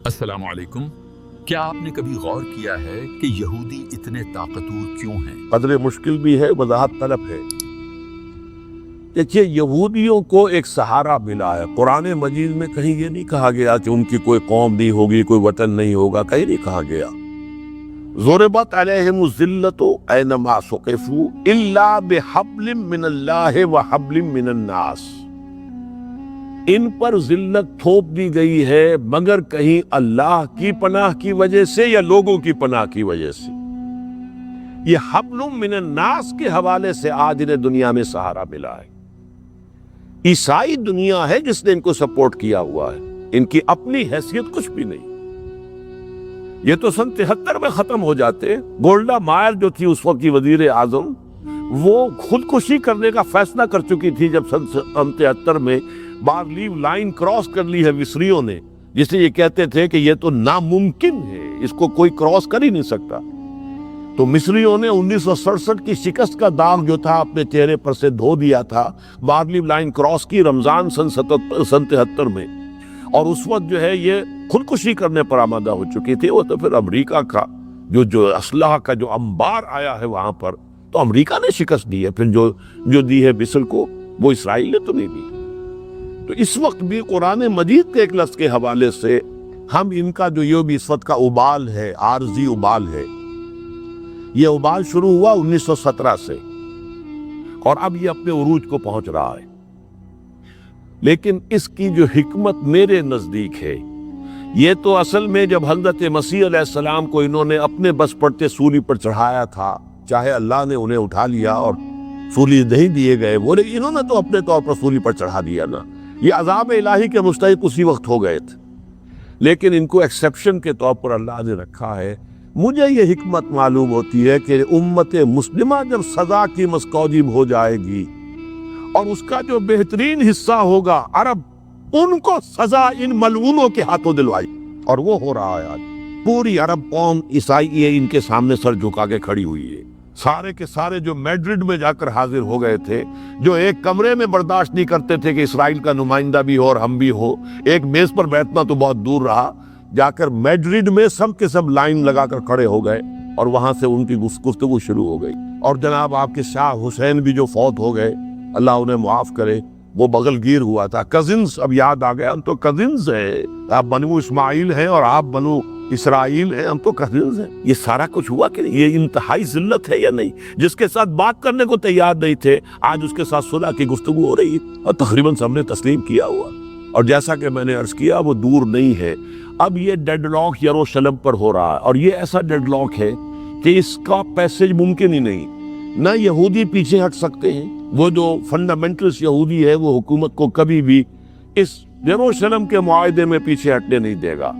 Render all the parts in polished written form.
السلام علیکم۔ کیا آپ نے کبھی غور کیا ہے کہ یہودی اتنے طاقتور کیوں ہیں؟ قدر مشکل بھی ہے، وضاحت طلب ہے۔ دیکھیے، یہودیوں کو ایک سہارا ملا ہے۔ قرآن مجید میں کہیں یہ نہیں کہا گیا کہ ان کی کوئی قوم نہیں ہوگی، کوئی وطن نہیں ہوگا، کہیں نہیں کہا گیا۔ ضربت علیہم الذلۃ اینما ثقفوا الا بحبل من اللہ وحبل من الناس۔ ان پر ذلت تھوپ دی گئی ہے مگر کہیں اللہ کی پناہ کی وجہ سے یا لوگوں کی پناہ کی وجہ سے۔ یہ حبل من الناس کے حوالے سے آج انہیں دنیا میں سہارا ملا ہے۔ عیسائی دنیا ہے جس نے ان کو سپورٹ کیا ہوا ہے، ان کی اپنی حیثیت کچھ بھی نہیں۔ یہ تو سن 73 میں ختم ہو جاتے۔ گولڈا مائر جو تھی اس وقت کی وزیر اعظم، وہ خودکشی کرنے کا فیصلہ کر چکی تھی جب سن 73 میں بارلیو لائن کراس کر لی ہے مصریوں نے، جسے یہ کہتے تھے کہ یہ تو ناممکن ہے، اس کو کوئی کراس کر ہی نہیں سکتا۔ تو مصریوں نے 1967 کی شکست کا داغ جو تھا اپنے چہرے پر سے دھو دیا تھا، بارلیو لائن کراس کی رمضان سن 73 میں، اور اس وقت جو ہے یہ خودکشی کرنے پر آمادہ ہو چکی تھی۔ وہ تو پھر امریکہ کا جو اسلحہ کا جو انبار آیا ہے وہاں پر، تو امریکہ نے شکست دی ہے، پھر جو دی ہے مصر کو، وہ اسرائیل نے تو نہیں دی۔ تو اس وقت بھی قرآن مجید کے ایک لفظ کے حوالے سے ہم ان کا جو یہ بھی اس وقت کا ابال ہے، عارضی ابال ہے، یہ ابال شروع ہوا 1917 سے، اور اب یہ اپنے عروج کو پہنچ رہا ہے۔ لیکن اس کی جو حکمت میرے نزدیک ہے، یہ تو اصل میں جب حضرت مسیح علیہ السلام کو انہوں نے اپنے بس پڑتے سولی پر چڑھایا تھا، چاہے اللہ نے انہیں اٹھا لیا اور سولی نہیں دیے گئے وہ، لیکن انہوں نے تو اپنے طور پر سولی پر چڑھا دیا نا۔ یہ عذاب الہی کے مستحق اسی وقت ہو گئے تھے، لیکن ان کو ایکسیپشن کے طور پر اللہ نے رکھا ہے۔ مجھے یہ حکمت معلوم ہوتی ہے کہ امت مسلمہ جب سزا کی مستوجب ہو جائے گی اور اس کا جو بہترین حصہ ہوگا عرب، ان کو سزا ان ملعونوں کے ہاتھوں دلوائی، اور وہ ہو رہا ہے آج۔ پوری عرب قوم عیسائی ان کے سامنے سر جھکا کے کھڑی ہوئی ہے۔ سارے کے سارے جو میڈرڈ میں جا کر حاضر ہو گئے تھے، جو ایک کمرے میں برداشت نہیں کرتے تھے کہ اسرائیل کا نمائندہ بھی ہو اور ہم بھی ہو، ایک میز پر بیٹھنا تو بہت دور رہا، جا کر میڈرڈ میں سب کے سب لائن لگا کر کھڑے ہو گئے، اور وہاں سے ان کی گفتگو شروع ہو گئی۔ اور جناب آپ کے شاہ حسین بھی جو فوت ہو گئے، اللہ انہیں معاف کرے، وہ بغل گیر ہوا تھا۔ کزنز اب یاد آ گیا، ہم تو کزنز ہیں، آپ بنو اسماعیل ہیں اور آپ بنو اسرائیل ہیں، ہم تو کزنز ہیں۔ یہ سارا کچھ ہوا کہ نہیں؟ یہ انتہائی ذلت ہے یا نہیں؟ جس کے ساتھ بات کرنے کو تیار نہیں تھے، آج اس کے ساتھ صلح کی گفتگو ہو رہی ہے، اور تقریباً سب نے تسلیم کیا ہوا۔ اور جیسا کہ میں نے عرض کیا، وہ دور نہیں ہے۔ اب یہ ڈیڈ لاک یروشلم پر ہو رہا ہے، اور یہ ایسا ڈیڈ لاک ہے کہ اس کا پیسج ممکن ہی نہیں۔ نہ یہودی پیچھے ہٹ سکتے ہیں، وہ جو فنڈامنٹلس یہودی ہے وہ حکومت کو کبھی بھی اس یروشلم کے معاہدے میں پیچھے ہٹنے نہیں دے گا،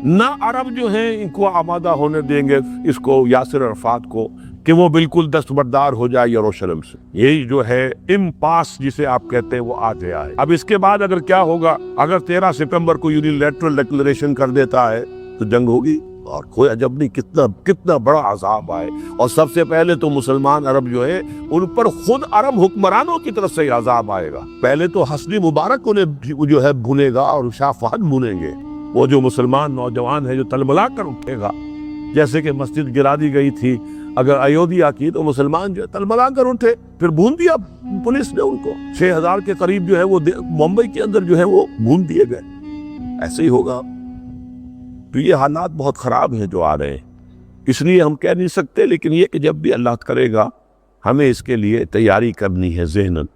نہ عرب جو ہیں ان کو آمادہ ہونے دیں گے اس کو، یاسر عرفات کو، کہ وہ بالکل دستبردار ہو جائے یروشلم سے۔ یہی جو ہے امپاس جسے آپ کہتے ہیں وہ آ گیا ہے۔ اب اس کے بعد اگر کیا ہوگا، اگر 13 ستمبر کو یونیلیٹرل ڈکلریشن کر دیتا ہے تو جنگ ہوگی، اور کوئی عجب نہیں کتنا بڑا عذاب آئے۔ اور سب سے پہلے تو مسلمان عرب جو ہے ان پر خود عرب حکمرانوں کی طرف سے عذاب آئے گا۔ پہلے تو حسنی مبارک انہیں جو ہے بھونے گا، اور شاہ فہد بھونیں گے، وہ جو مسلمان نوجوان ہے جو تلملا کر اٹھے گا، جیسے کہ مسجد گرا دی گئی تھی اگر ایودھیا کی، تو مسلمان جو ہے تلملا کر اٹھے، پھر بھون دیا پولیس نے ان کو۔ 6000 کے قریب جو ہے وہ ممبئی کے اندر جو ہے وہ بھون دیے گئے۔ ایسے ہی ہوگا۔ تو یہ حالات بہت خراب ہیں جو آ رہے ہیں، اس لیے ہم کہہ نہیں سکتے، لیکن یہ کہ جب بھی اللہ کرے گا ہمیں اس کے لیے تیاری کرنی ہے ذہناً۔